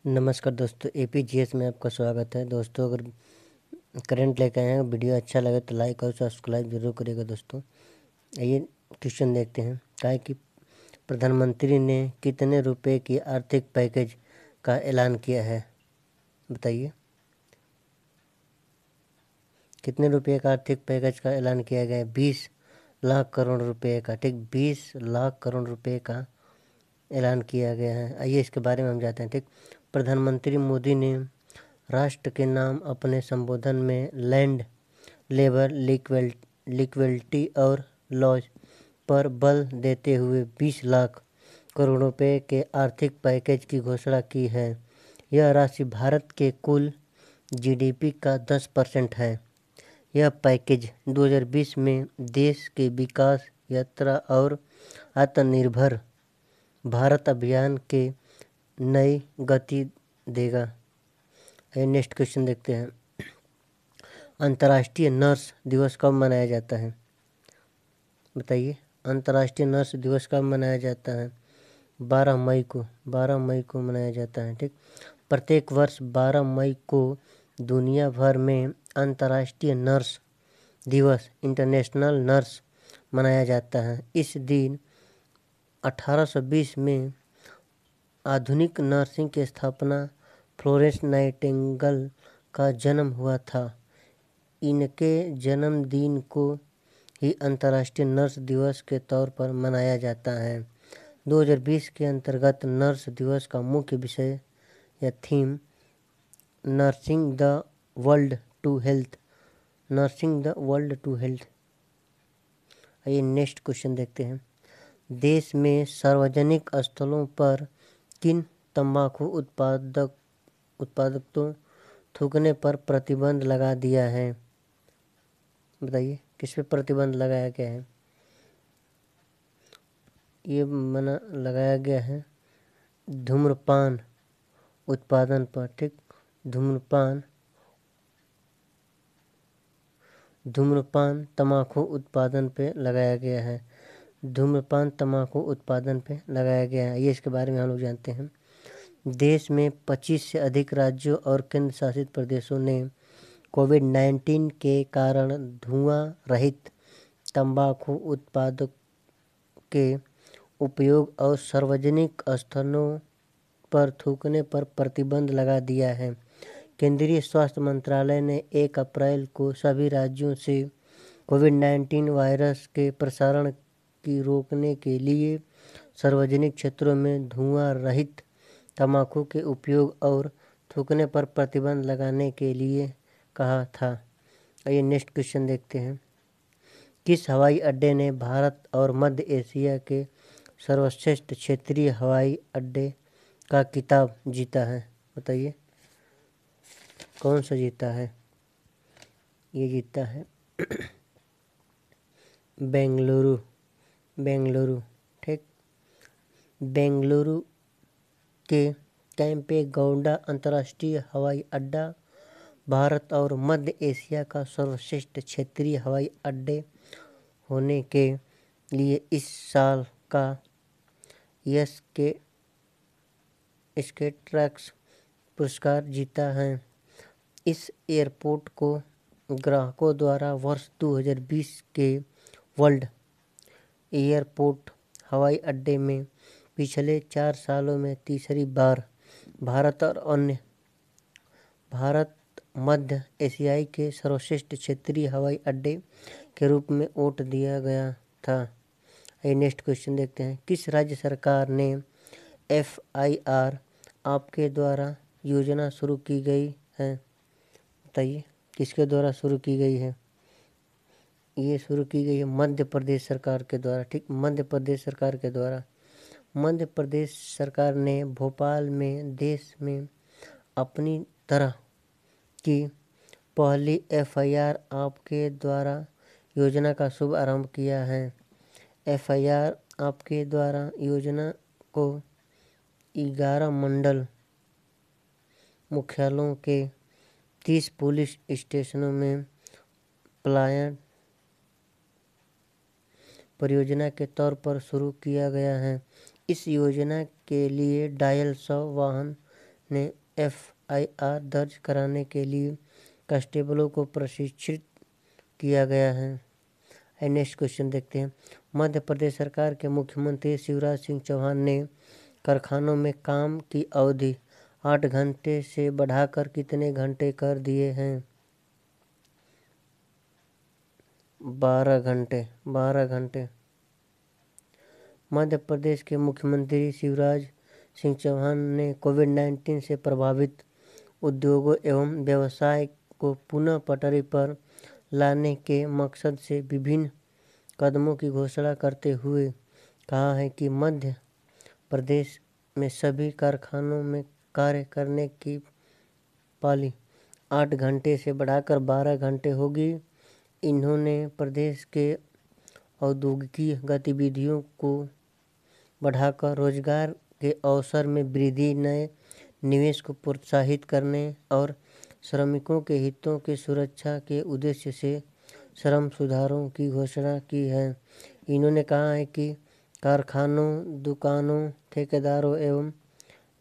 नमस्कार दोस्तों, एपीजीएस में आपका स्वागत है। दोस्तों, अगर करंट लेकर आए हैं, वीडियो अच्छा लगे तो लाइक और सब्सक्राइब जरूर करिएगा। दोस्तों, आइए क्वेश्चन देखते हैं। कहा है कि प्रधानमंत्री ने कितने रुपए की आर्थिक पैकेज का ऐलान किया है? बताइए, कितने रुपए का आर्थिक पैकेज का ऐलान किया गया है? 20 लाख करोड़ रुपए का। ठीक, 20 लाख करोड़ रुपए का ऐलान किया गया है। आइए इसके बारे में हम जानते हैं। ठीक, प्रधानमंत्री मोदी ने राष्ट्र के नाम अपने संबोधन में लैंड, लेबर, लिक्विडिटी और लॉज पर बल देते हुए 20 लाख करोड़ रुपए के आर्थिक पैकेज की घोषणा की है। यह राशि भारत के कुल जीडीपी का 10% है। यह पैकेज 2020 में देश के विकास यात्रा और आत्मनिर्भर भारत अभियान के नई गति देगा। नेक्स्ट क्वेश्चन देखते हैं। अंतर्राष्ट्रीय नर्स दिवस कब मनाया जाता है? बताइए, अंतर्राष्ट्रीय नर्स दिवस कब मनाया जाता है? 12 मई को मनाया जाता है। ठीक, प्रत्येक वर्ष 12 मई को दुनिया भर में अंतर्राष्ट्रीय नर्स दिवस, इंटरनेशनल नर्स मनाया जाता है। इस दिन 1820 में आधुनिक नर्सिंग की स्थापना फ्लोरेंस नाइटिंगेल का जन्म हुआ था। इनके जन्मदिन को ही अंतर्राष्ट्रीय नर्स दिवस के तौर पर मनाया जाता है। 2020 के अंतर्गत नर्स दिवस का मुख्य विषय या theme nursing the world to health, nursing the world to health. आइए नेक्स्ट क्वेश्चन देखते हैं। देश में सार्वजनिक स्थलों पर किन तंबाकू उत्पादकों थूकने पर प्रतिबंध लगा दिया है? बताइए, किस पे प्रतिबंध लगाया गया है? ये मना लगाया गया है धूम्रपान उत्पादन पर। ठीक, धूम्रपान तंबाकू उत्पादन पे लगाया गया है। धूम्रपान तंबाकू उत्पादन पे लगाया गया है। ये इसके बारे में हम लोग जानते हैं। देश में 25 से अधिक राज्यों और केंद्र शासित प्रदेशों ने कोविड-19 के कारण धुआं रहित तंबाकू उत्पादों के उपयोग और सार्वजनिक स्थलों पर थूकने पर प्रतिबंध लगा दिया है। केंद्रीय स्वास्थ्य मंत्रालय ने 1 अप्रैल को सभी राज्यों से कोविड-19 वायरस के प्रसारण की रोकने के लिए सार्वजनिक क्षेत्रों में धुआं रहित तंबाकू के उपयोग और थूकने पर प्रतिबंध लगाने के लिए कहा था। आइए नेक्स्ट क्वेश्चन देखते हैं। किस हवाई अड्डे ने भारत और मध्य एशिया के सर्वश्रेष्ठ क्षेत्रीय हवाई अड्डे का खिताब जीता है? बताइए, कौन सा जीता है? ये जीता है बेंगलुरु। ठीक, बेंगलुरु के कैंपेगौड़ा अंतर्राष्ट्रीय हवाई अड्डा भारत और मध्य एशिया का सर्वश्रेष्ठ क्षेत्रीय हवाई अड्डे होने के लिए इस साल का स्केट्रैक्स पुरस्कार जीता है। इस एयरपोर्ट को ग्राहकों द्वारा वर्ष 2020 के वर्ल्ड एयरपोर्ट हवाई अड्डे में पिछले 4 सालों में तीसरी बार भारत मध्य एशियाई के सर्वश्रेष्ठ क्षेत्रीय हवाई अड्डे के रूप में वोट दिया गया था। नेक्स्ट क्वेश्चन देखते हैं। किस राज्य सरकार ने FIR आपके द्वारा योजना शुरू की गई है? बताइए, किसके द्वारा शुरू की गई है? ये शुरू की गई है मध्य प्रदेश सरकार के द्वारा। ठीक, मध्य प्रदेश सरकार के द्वारा। मध्य प्रदेश सरकार ने भोपाल में देश में अपनी तरह की पहली FIR आपके द्वारा योजना का शुभारंभ किया है। FIR आपके द्वारा योजना को 11 मंडल मुख्यालयों के 30 पुलिस स्टेशनों में पलायन परियोजना के तौर पर शुरू किया गया है। इस योजना के लिए डायल 100 वाहन ने FIR दर्ज कराने के लिए कांस्टेबलों को प्रशिक्षित किया गया है। नेक्स्ट क्वेश्चन देखते हैं। मध्य प्रदेश सरकार के मुख्यमंत्री शिवराज सिंह चौहान ने कारखानों में काम की अवधि 8 घंटे से बढ़ाकर कितने घंटे कर दिए हैं? 12 घंटे। 12 घंटे। मध्य प्रदेश के मुख्यमंत्री शिवराज सिंह चौहान ने कोविड-19 से प्रभावित उद्योगों एवं व्यवसाय को पुनः पटरी पर लाने के मकसद से विभिन्न कदमों की घोषणा करते हुए कहा है कि मध्य प्रदेश में सभी कारखानों में कार्य करने की पाली 8 घंटे से बढ़ाकर 12 घंटे होगी। इन्होंने प्रदेश के औद्योगिक गतिविधियों को बढ़ाकर रोजगार के अवसर में वृद्धि, नए निवेश को प्रोत्साहित करने और श्रमिकों के हितों की सुरक्षा के उद्देश्य से श्रम सुधारों की घोषणा की है। इन्होंने कहा है कि कारखानों, दुकानों, ठेकेदारों एवं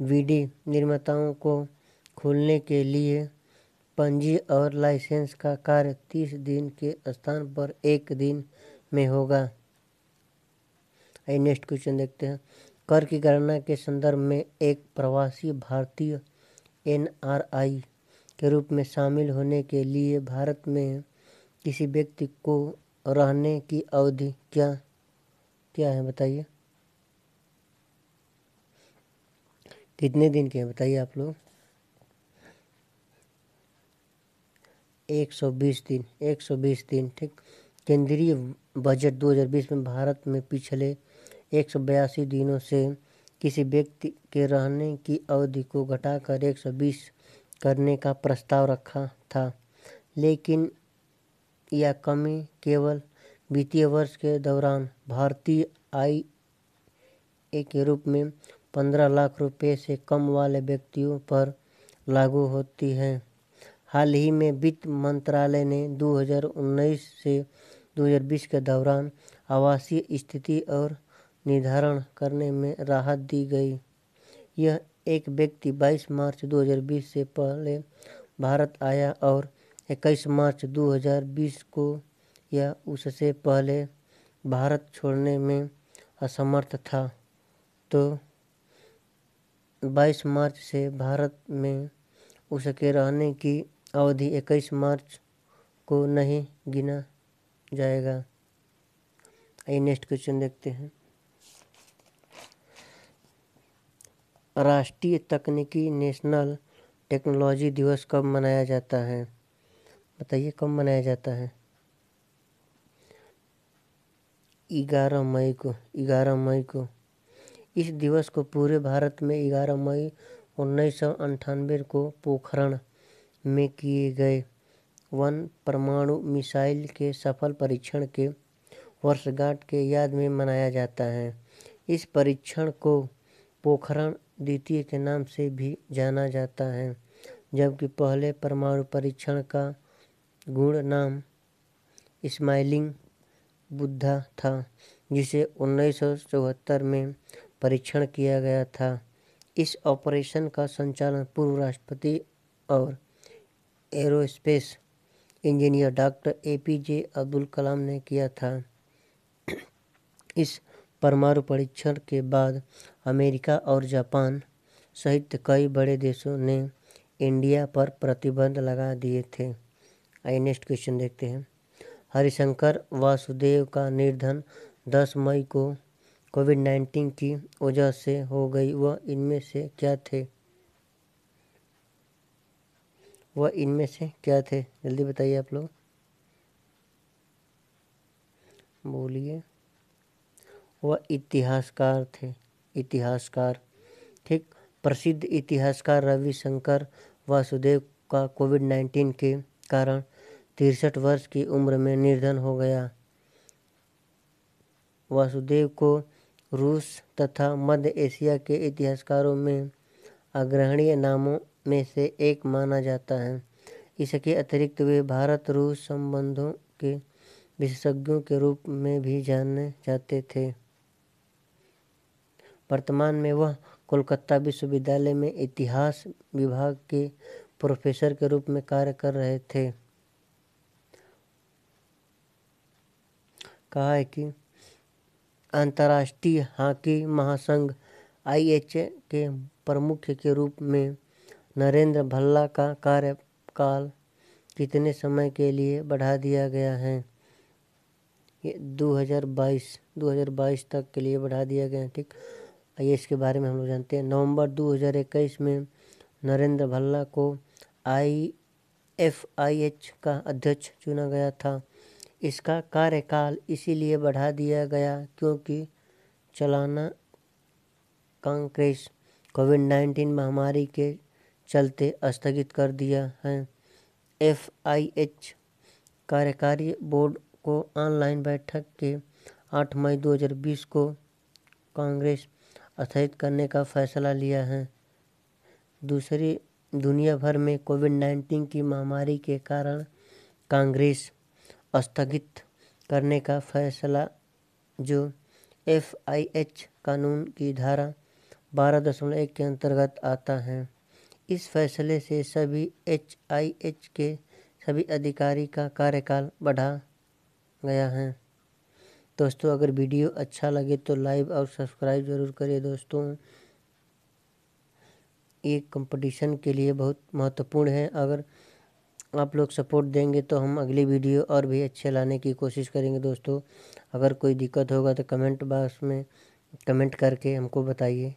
बीड़ी निर्माताओं को खोलने के लिए पंजी और लाइसेंस का कार्य 30 दिन के स्थान पर 1 दिन में होगा। नेक्स्ट क्वेश्चन देखते हैं। कर की गणना के संदर्भ में एक प्रवासी भारतीय NRI के रूप में शामिल होने के लिए भारत में किसी व्यक्ति को रहने की अवधि क्या है बताइए? कितने दिन के हैं बताइए आप लोग? 120 दिन। 120 दिन, ठीक। केंद्रीय बजट 2020 में भारत में पिछले 182 दिनों से किसी व्यक्ति के रहने की अवधि को घटाकर 120 करने का प्रस्ताव रखा था, लेकिन यह कमी केवल वित्तीय वर्ष के दौरान भारतीय आय के रूप में 15 लाख रुपए से कम वाले व्यक्तियों पर लागू होती है। हाल ही में वित्त मंत्रालय ने 2019 से 2020 के दौरान आवासीय स्थिति और निर्धारण करने में राहत दी गई। यह एक व्यक्ति 22 मार्च 2020 से पहले भारत आया और 21 मार्च 2020 को या उससे पहले भारत छोड़ने में असमर्थ था, तो 22 मार्च से भारत में उसके रहने की अवधि 21 मार्च को नहीं गिना जाएगा। आइए नेक्स्ट क्वेश्चन देखते हैं। राष्ट्रीय तकनीकी नेशनल टेक्नोलॉजी दिवस कब मनाया जाता है? बताइए कब मनाया जाता है? 11 मई को। 11 मई को। इस दिवस को पूरे भारत में 11 मई 1998 को पोखरण में किए गए 1 परमाणु मिसाइल के सफल परीक्षण के वर्षगांठ के याद में मनाया जाता है। इस परीक्षण को पोखरण द्वितीय के नाम से भी जाना जाता है, जबकि पहले परमाणु परीक्षण का गूढ़ नाम स्माइलिंग बुद्धा था, जिसे 1974 में परीक्षण किया गया था। इस ऑपरेशन का संचालन पूर्व राष्ट्रपति और aerospace engineer doctor APJ Abdul Kalam ने किया था। इस परमाणु परीक्षण के बाद अमेरिका और जापान सहित कई बड़े देशों ने इंडिया पर प्रतिबंध लगा दिए थे। आइए नेक्स्ट क्वेश्चन देखते हैं। हरिशंकर वासुदेव का निधन 10 मई को कोविड-19 की वजह से हो गई। वह इनमें से क्या थे? जल्दी बताइए आप लोग, बोलिए। वह इतिहासकार थे। इतिहासकार, ठीक। प्रसिद्ध इतिहासकार रविशंकर वासुदेव का कोविड-19 के कारण 63 वर्ष की उम्र में निधन हो गया। वासुदेव को रूस तथा मध्य एशिया के इतिहासकारों में अग्रणी नामों में से एक माना जाता है। इसके अतिरिक्त वे भारत रूस संबंधों के विशेषज्ञों के रूप में भी जाने जाते थे। वर्तमान में वह कोलकाता विश्वविद्यालय में इतिहास विभाग के प्रोफेसर के रूप में कार्य कर रहे थे। कहा है कि अंतर्राष्ट्रीय हॉकी महासंघ IHA के प्रमुख के रूप में नरेंद्र भल्ला का कार्यकाल कितने समय के लिए बढ़ा दिया गया है? ये 2022 तक के लिए बढ़ा दिया गया है। ठीक, आइए इसके बारे में हम लोग जानते हैं। नवंबर 2021 में नरेंद्र भल्ला को IFIH का अध्यक्ष चुना गया था। इसका कार्यकाल इसीलिए बढ़ा दिया गया क्योंकि चलाना कांग्रेस कोविड-19 महामारी के चलते स्थगित कर दिया है। FIH कार्यकारी बोर्ड को ऑनलाइन बैठक के 8 मई 2020 को कांग्रेस स्थगित करने का फैसला लिया है। दूसरी दुनिया भर में कोविड-19 की महामारी के कारण कांग्रेस स्थगित करने का फैसला जो FIH कानून की धारा 12.1 के अंतर्गत आता है। इस फैसले से सभी HIH के सभी अधिकारी का कार्यकाल बढ़ा गया है। दोस्तों, अगर वीडियो अच्छा लगे तो लाइक और सब्सक्राइब ज़रूर करिए। दोस्तों, ये कंपटीशन के लिए बहुत महत्वपूर्ण है। अगर आप लोग सपोर्ट देंगे तो हम अगली वीडियो और भी अच्छे लाने की कोशिश करेंगे। दोस्तों, अगर कोई दिक्कत होगा तो कमेंट बॉक्स में कमेंट करके हमको बताइए।